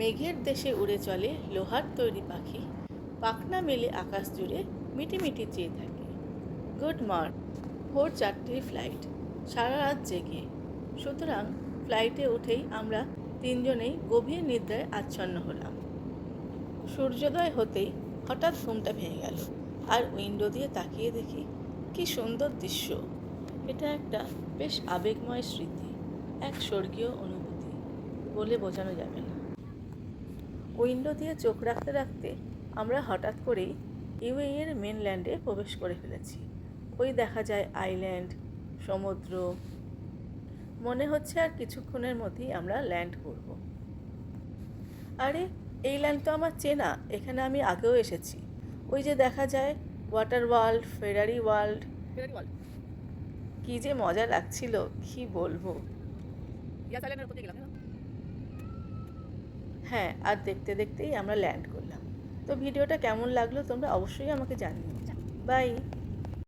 মেঘের দেশে উড়ে চলে লোহার তৈরি পাখি, পাখনা মেলে আকাশ জুড়ে মিটিমিটি চেয়ে থাকে। Good morning. ভোর 4টের ফ্লাইট, সারা রাত জেগে। সুতরাং ফ্লাইটে উঠেই আমরা তিনজনেই গভীর নিদ্রায় আচ্ছন্ন হলাম। সূর্যোদয় হতেই হঠাৎ ঘুমটা ভেঙে গেল, আর উইন্ডো দিয়ে তাকিয়ে দেখি কি সুন্দর দৃশ্য। এটা একটা বেশ আবেগময় স্মৃতি, এক স্বর্গীয় অনুভূতি, বলে বোঝানো যাবে না। উইন্ডো দিয়ে চোখ রাখতে রাখতে আমরা হঠাৎ করেই ইউএই এর মেনল্যান্ডে প্রবেশ করে ফেলেছি। ওই দেখা যায় আইল্যান্ড, সমুদ্র। মনে হচ্ছে আর কিছুক্ষণের মধ্যেই আমরা ল্যান্ড করব। আরে, এই ল্যান্ড তো আমার চেনা, এখানে আমি আগেও এসেছি। ওই যে দেখা যায় ওয়াটার ওয়ার্ল্ড, ফেরারি ওয়ার্ল্ড। কি যে মজা লাগছিল, কি বলবো। হ্যাঁ, আর দেখতে দেখতেই আমরা ল্যান্ড করলাম। তো ভিডিওটা কেমন লাগলো তোমরা অবশ্যই আমাকে জানিও। বাই।